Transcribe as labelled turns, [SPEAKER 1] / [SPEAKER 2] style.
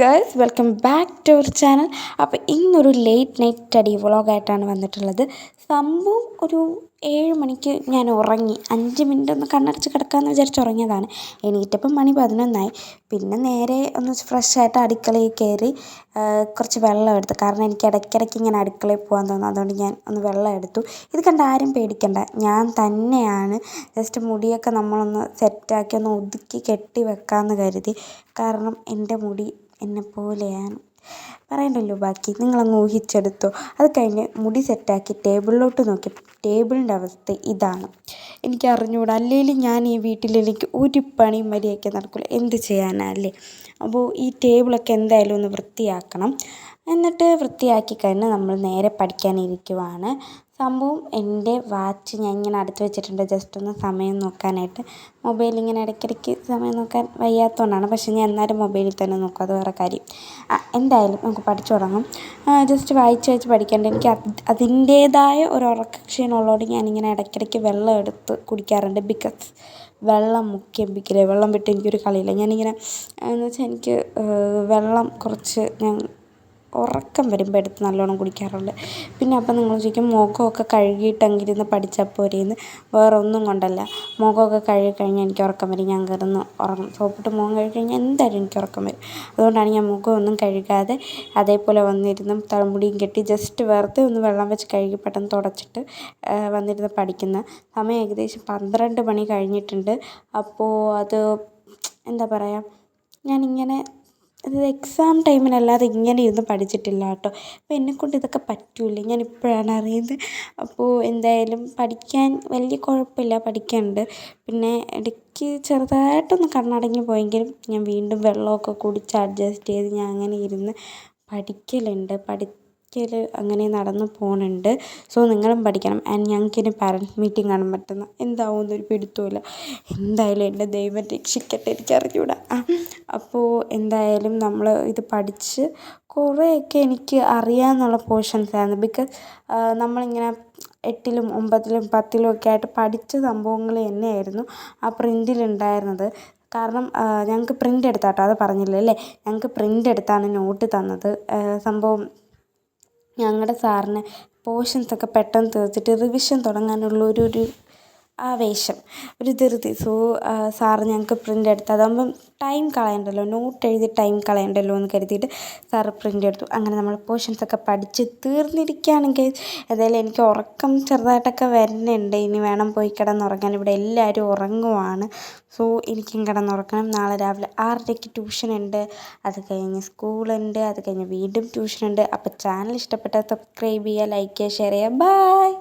[SPEAKER 1] Girls, welcome back to our channel. അപ്പോൾ ഇന്നൊരു late night study വ്ളോഗായിട്ടാണ് വന്നിട്ടുള്ളത്. സംഭവം ഒരു 7 മണിക്ക് ഞാൻ ഉറങ്ങി. 5 മിനിറ്റ് ഒന്ന് കണ്ണടച്ച് കിടക്കാമെന്ന് വിചാരിച്ച് ഉറങ്ങിയതാണ്. എണീറ്റപ്പം മണി 11 പിന്നെ നേരെ ഒന്ന് ഫ്രഷായിട്ട് അടുക്കളയിൽ കയറി കുറച്ച് വെള്ളം എടുത്തു. കാരണം എനിക്ക് ഇടയ്ക്കിടയ്ക്ക് ഇങ്ങനെ അടുക്കളയിൽ പോകാൻ തോന്നും. അതുകൊണ്ട് ഞാൻ ഒന്ന് വെള്ളം എടുത്തു. ഇത് കണ്ട് ആരും പേടിക്കണ്ട, ഞാൻ തന്നെയാണ് ജസ്റ്റ് മുടിയൊക്കെ നമ്മളൊന്ന് സെറ്റാക്കി ഒന്ന് ഒതുക്കി കെട്ടി വെക്കാമെന്ന് കരുതി. കാരണം എൻ്റെ മുടി എന്നെപ്പോലെയാണ്, പറയണ്ടല്ലോ ബാക്കി, നിങ്ങളങ്ങ് ഊഹിച്ചെടുത്തോ. അത് കഴിഞ്ഞ് മുടി സെറ്റാക്കി ടേബിളിലോട്ട് നോക്കി. ടേബിളിൻ്റെ അവസ്ഥ ഇതാണ്. എനിക്ക് അറിഞ്ഞുകൂടാ, അല്ലെങ്കിലും ഞാൻ ഈ വീട്ടിൽ എനിക്ക് ഒരു പണിയും മര്യാദയ്ക്ക് നടക്കില്ല. എന്ത് ചെയ്യാനല്ലേ. അപ്പോൾ ഈ ടേബിളൊക്കെ എന്തായാലും ഒന്ന് വൃത്തിയാക്കണം. എന്നിട്ട് വൃത്തിയാക്കി കഴിഞ്ഞ് നമ്മൾ നേരെ പഠിക്കാനിരിക്കുവാണ്. സംഭവം എൻ്റെ വാച്ച് ഞാൻ ഇങ്ങനെ അടുത്ത് വെച്ചിട്ടുണ്ട്, ജസ്റ്റ് ഒന്ന് സമയം നോക്കാനായിട്ട്. മൊബൈലിങ്ങനെ ഇടയ്ക്കിടയ്ക്ക് സമയം നോക്കാൻ വയ്യാത്തതുകൊണ്ടാണ്, പക്ഷേ ഞാൻ എന്നാലും മൊബൈലിൽ തന്നെ നോക്കും, അത് വേറെ കാര്യം. എന്തായാലും നമുക്ക് പഠിച്ചു തുടങ്ങാം. ജസ്റ്റ് വായിച്ച് പഠിക്കേണ്ട. എനിക്ക് അതിൻ്റേതായ ഒരു ഉറക്കക്ഷീണമുള്ളതുകൊണ്ട് ഞാനിങ്ങനെ ഇടയ്ക്കിടയ്ക്ക് വെള്ളം എടുത്ത് കുടിക്കാറുണ്ട്. ബിക്കോസ് വെള്ളം മുഖ്യം. വെള്ളം വിട്ട് എനിക്കൊരു കളിയില്ല. ഞാനിങ്ങനെ എന്ന് വെച്ചാൽ എനിക്ക് വെള്ളം കുറച്ച് ഞാൻ ഉറക്കം വരുമ്പോൾ എടുത്ത് നല്ലോണം കുടിക്കാറുണ്ട്. പിന്നെ അപ്പം നിങ്ങൾ ചോദിക്കും, മുഖമൊക്കെ കഴുകിയിട്ടെങ്കിലും ഇരുന്ന് പഠിച്ചാൽ പോരെയെന്ന്. വേറെ ഒന്നും കൊണ്ടല്ല, മുഖമൊക്കെ കഴുകി കഴിഞ്ഞാൽ എനിക്ക് ഉറക്കം വരും. ഞാൻ കിടന്ന് ഉറങ്ങും. സോപ്പിട്ട് മുഖം കഴുകി കഴിഞ്ഞാൽ എന്തായാലും എനിക്ക് ഉറക്കം വരും. അതുകൊണ്ടാണ് ഞാൻ മുഖമൊന്നും കഴുകാതെ അതേപോലെ വന്നിരുന്ന് തലമുടിയും കെട്ടി ജസ്റ്റ് വെറുതെ ഒന്ന് വെള്ളം വെച്ച് കഴുകി പെട്ടെന്ന് തുടച്ചിട്ട് വന്നിരുന്ന് പഠിക്കുന്നത്. സമയം ഏകദേശം 12 മണി കഴിഞ്ഞിട്ടുണ്ട്. അപ്പോൾ അത് എന്താ പറയുക, ഞാനിങ്ങനെ അത് എക്സാം ടൈമിനല്ലാതെ ഇങ്ങനെ ഇരുന്ന് പഠിച്ചിട്ടില്ല കേട്ടോ. അപ്പോൾ എന്നെക്കൊണ്ട് ഇതൊക്കെ പറ്റില്ല, ഞാൻ ഇപ്പോഴാണ് അറിയുന്നത്. അപ്പോൾ എന്തായാലും പഠിക്കാൻ വലിയ കുഴപ്പമില്ല, പഠിക്കാനുണ്ട്. പിന്നെ ഇടയ്ക്ക് ചെറുതായിട്ടൊന്ന് കണ്ണടങ്ങി പോയെങ്കിലും ഞാൻ വീണ്ടും വെള്ളമൊക്കെ കുടിച്ച് അഡ്ജസ്റ്റ് ചെയ്ത് ഞാൻ അങ്ങനെ ഇരുന്ന് പഠിക്കലുണ്ട്. അങ്ങനെ നടന്നു പോകുന്നുണ്ട്. സോ നിങ്ങളും പഠിക്കണം. ആൻഡ് ഞങ്ങൾക്കിനി പാരൻസ് മീറ്റിംഗ് കാണാൻ പറ്റുന്ന എന്താവുമെന്നൊരു പിടുത്തമില്ല. എന്തായാലും എൻ്റെ ദൈവം രക്ഷിക്കട്ടെ, എനിക്കറിഞ്ഞൂടാ. അപ്പോൾ എന്തായാലും നമ്മൾ ഇത് പഠിച്ച് കുറേയൊക്കെ എനിക്ക് അറിയാമെന്നുള്ള പോർഷൻസായിരുന്നു. ബിക്കോസ് നമ്മളിങ്ങനെ 8ലും 9ലും 10ലും ഒക്കെ ആയിട്ട് പഠിച്ച സംഭവങ്ങൾ തന്നെയായിരുന്നു ആ പ്രിൻറ്റിലുണ്ടായിരുന്നത്. കാരണം ഞങ്ങൾക്ക് പ്രിൻ്റ് എടുത്താട്ടോ, അത് പറഞ്ഞില്ല അല്ലേ. ഞങ്ങൾക്ക് പ്രിൻ്റ് എടുത്താണ് നോട്ട് തന്നത്. സംഭവം ഞങ്ങളുടെ സാറിന് പോർഷൻസൊക്കെ പെട്ടെന്ന് തീർത്തിട്ട് റിവിഷൻ തുടങ്ങാനുള്ള ഒരു ആവേശം, ഒരു ധൃതി. സോ സാറ് ഞങ്ങൾക്ക് പ്രിൻ്റ് എടുത്ത്, അതാകുമ്പം ടൈം കളയണ്ടല്ലോ, നോട്ട് എഴുതി ടൈം കളയണ്ടല്ലോ എന്ന് കരുതിയിട്ട് സാറ് പ്രിൻ്റ് എടുത്തു. അങ്ങനെ നമ്മൾ പോർഷൻസൊക്കെ പഠിച്ച് തീർന്നിരിക്കുകയാണെങ്കിൽ ഏതായാലും എനിക്ക് ഉറക്കം ചെറുതായിട്ടൊക്കെ വരുന്നുണ്ട്. ഇനി വേണം പോയി കിടന്നുറങ്ങാൻ. ഇവിടെ എല്ലാവരും ഉറങ്ങുവാണ്. സോ എനിക്കും കിടന്നുറങ്ങണം. നാളെ രാവിലെ 6:30 ട്യൂഷനുണ്ട്. അത് കഴിഞ്ഞ് സ്കൂളുണ്ട്. അത് കഴിഞ്ഞ് വീണ്ടും ട്യൂഷനുണ്ട്. അപ്പോൾ ചാനൽ ഇഷ്ടപ്പെട്ടാൽ സബ്സ്ക്രൈബ് ചെയ്യുക, ലൈക്ക് ചെയ്യുക, ഷെയർ ചെയ്യുക. ബൈ.